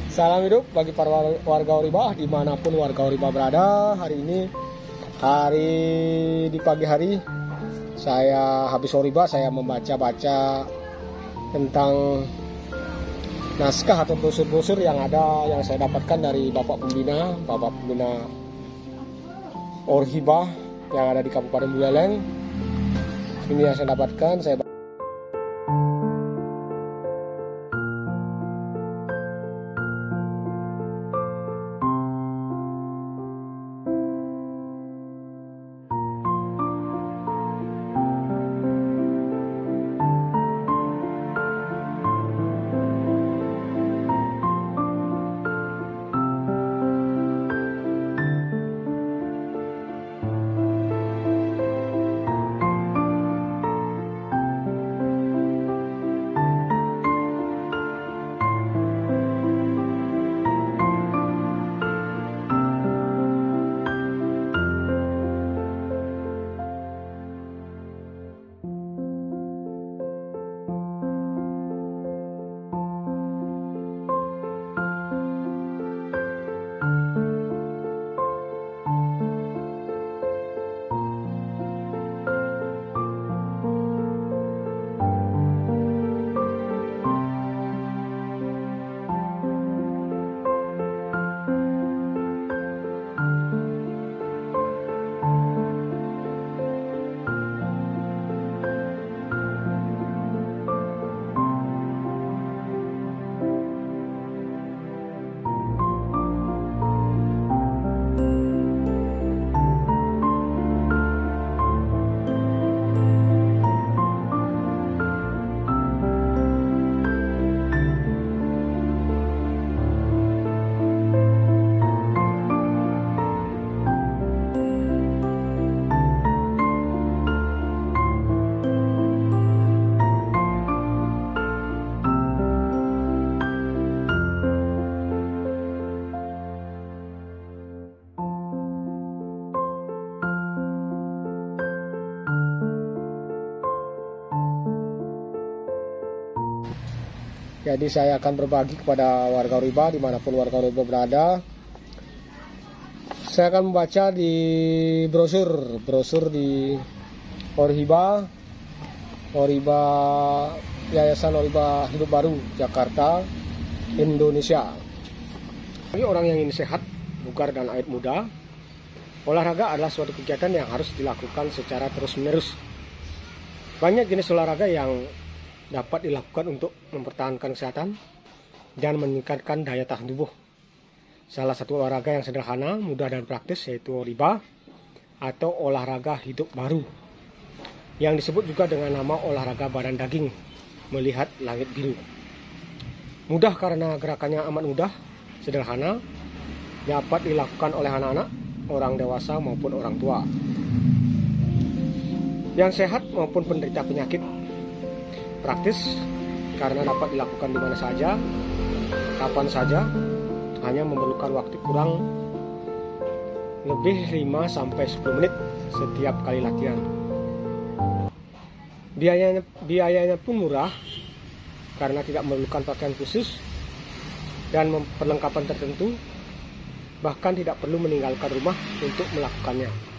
Salam hidup bagi para warga Oriba dimanapun warga Oriba berada. Hari ini di pagi hari saya habis Oriba, saya membaca-baca tentang naskah atau brosur-brosur yang saya dapatkan dari Bapak Pembina Oriba yang ada di Kabupaten Buleleng. Ini yang saya dapatkan. Jadi saya akan berbagi kepada warga Oriba dimanapun warga Oriba berada. Saya akan membaca di brosur di Oriba Yayasan Oriba Hidup Baru Jakarta, Indonesia. Bagi orang yang ingin sehat, bugar dan awet muda, olahraga adalah suatu kegiatan yang harus dilakukan secara terus-menerus. Banyak jenis olahraga yang dapat dilakukan untuk mempertahankan kesehatan dan meningkatkan daya tahan tubuh. Salah satu olahraga yang sederhana, mudah dan praktis yaitu Oriba atau olahraga hidup baru, yang disebut juga dengan nama olahraga badan daging, melihat langit biru. Mudah karena gerakannya amat mudah, sederhana, dapat dilakukan oleh anak-anak, orang dewasa maupun orang tua, yang sehat maupun penderita penyakit. Praktis karena dapat dilakukan di mana saja, kapan saja, hanya memerlukan waktu kurang lebih 5-10 menit setiap kali latihan. Biayanya pun murah karena tidak memerlukan pakaian khusus dan perlengkapan tertentu, bahkan tidak perlu meninggalkan rumah untuk melakukannya.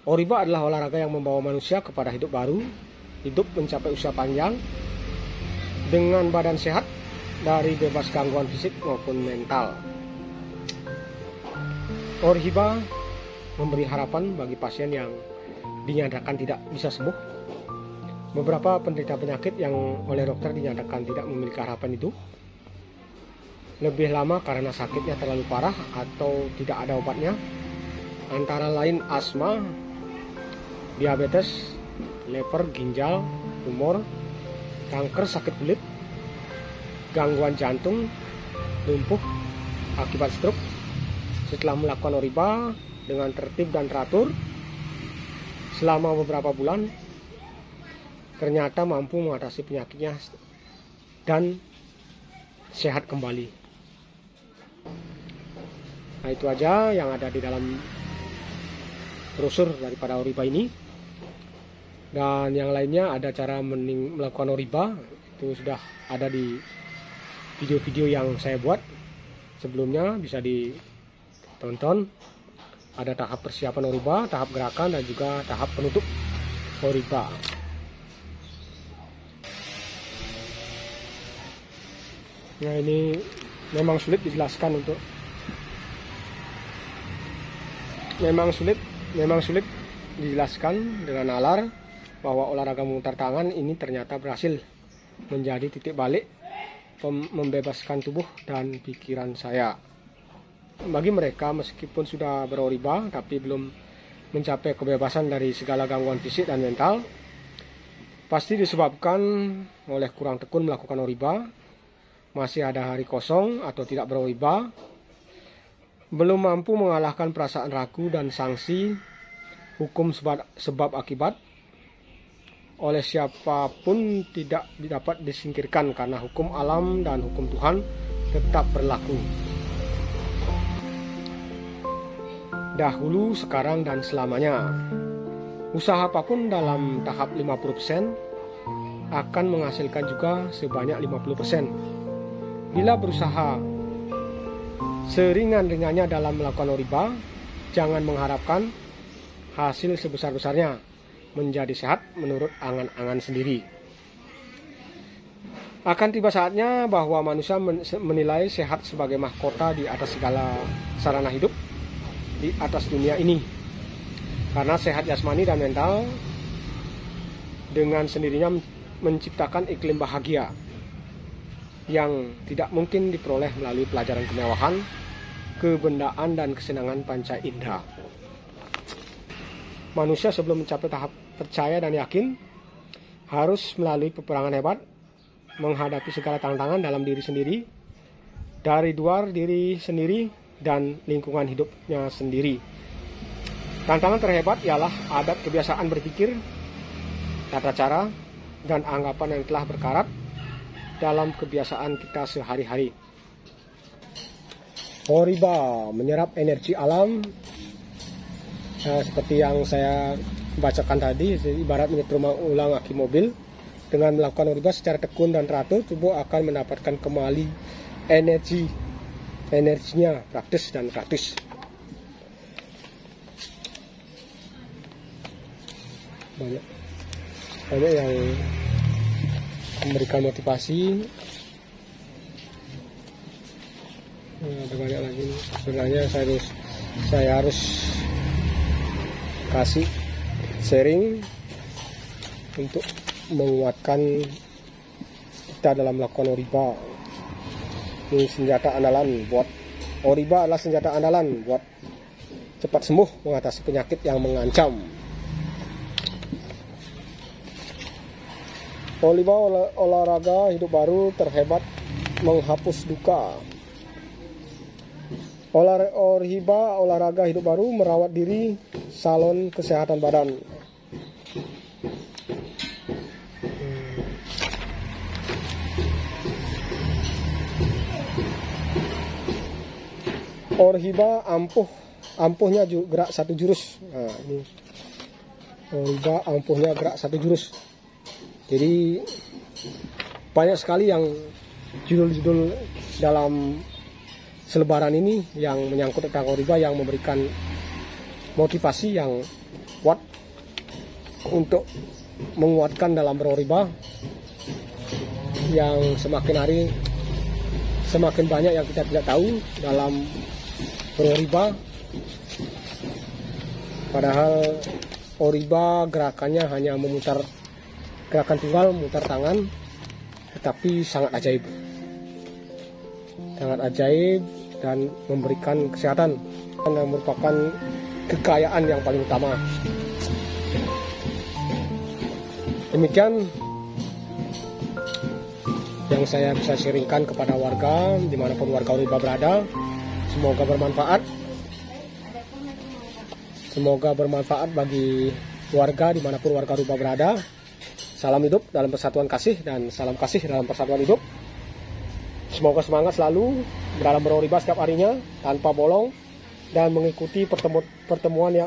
Oriba adalah olahraga yang membawa manusia kepada hidup baru, hidup mencapai usia panjang, dengan badan sehat, dari bebas gangguan fisik maupun mental. Oriba memberi harapan bagi pasien yang dinyatakan tidak bisa sembuh. Beberapa penderita penyakit yang oleh dokter dinyatakan tidak memiliki harapan itu lebih lama karena sakitnya terlalu parah atau tidak ada obatnya, antara lain asma, diabetes, lever, ginjal, tumor, kanker, sakit kulit, gangguan jantung, lumpuh akibat stroke. Setelah melakukan Oriba dengan tertib dan teratur selama beberapa bulan, ternyata mampu mengatasi penyakitnya dan sehat kembali. Nah, itu aja yang ada di dalam brosur daripada Oriba ini. Dan yang lainnya ada cara melakukan Oriba, Itu sudah ada di video-video yang saya buat sebelumnya, bisa ditonton. Ada tahap persiapan Oriba, tahap gerakan, dan juga tahap penutup Oriba. Nah, ini memang sulit dijelaskan memang sulit dijelaskan dengan nalar bahwa olahraga memutar tangan ini ternyata berhasil menjadi titik balik membebaskan tubuh dan pikiran saya. Bagi mereka, meskipun sudah beroriba tapi belum mencapai kebebasan dari segala gangguan fisik dan mental, pasti disebabkan oleh kurang tekun melakukan oriba, masih ada hari kosong atau tidak beroriba, belum mampu mengalahkan perasaan ragu dan sanksi hukum sebab akibat oleh siapapun tidak dapat disingkirkan, karena hukum alam dan hukum Tuhan tetap berlaku. Dahulu, sekarang, dan selamanya. Usaha apapun dalam tahap 50% akan menghasilkan juga sebanyak 50%. Bila berusaha seringan-ringannya dalam melakukan oriba, jangan mengharapkan hasil sebesar-besarnya menjadi sehat menurut angan-angan sendiri. Akan tiba saatnya bahwa manusia menilai sehat sebagai mahkota di atas segala sarana hidup di atas dunia ini. Karena sehat jasmani dan mental dengan sendirinya menciptakan iklim bahagia yang tidak mungkin diperoleh melalui pelajaran kemewahan, kebendaan, dan kesenangan panca indera. Manusia sebelum mencapai tahap percaya dan yakin harus melalui peperangan hebat menghadapi segala tantangan dalam diri sendiri, dari luar diri sendiri, dan lingkungan hidupnya sendiri. Tantangan terhebat ialah adat kebiasaan berpikir, tata cara, dan anggapan yang telah berkarat dalam kebiasaan kita sehari-hari. Oriba menyerap energi alam, seperti yang saya bacakan tadi, ibarat menyetir ulang aki mobil. Dengan melakukan oriba secara tekun dan teratur, tubuh akan mendapatkan kembali energinya praktis dan praktis. Banyak yang memberikan motivasi. Ada banyak lagi. Sebenarnya saya harus kasih sharing untuk menguatkan kita dalam melakukan oriba. Ini senjata andalan buat oriba, adalah senjata andalan buat cepat sembuh mengatasi penyakit yang mengancam. Oriba olahraga hidup baru terhebat menghapus duka. Oriba olahraga hidup baru merawat diri, salon kesehatan badan. Oriba ampuhnya gerak satu jurus. Nah, ini oriba ampuhnya gerak satu jurus. Jadi banyak sekali yang judul-judul dalam selebaran ini yang menyangkut tentang oriba, yang memberikan motivasi yang kuat untuk menguatkan dalam beroriba, yang semakin hari semakin banyak yang kita tidak tahu dalam beroriba. Padahal oriba gerakannya hanya memutar, gerakan tunggal memutar tangan, tetapi sangat ajaib dan memberikan kesehatan, dan merupakan kekayaan yang paling utama. Demikian yang saya bisa sharingkan kepada warga dimanapun warga oriba berada. Semoga bermanfaat. Semoga bermanfaat bagi warga dimanapun warga oriba berada. Salam hidup dalam persatuan kasih, dan salam kasih dalam persatuan hidup. Semoga semangat selalu dalam beroriba setiap harinya tanpa bolong, dan mengikuti pertemuan yang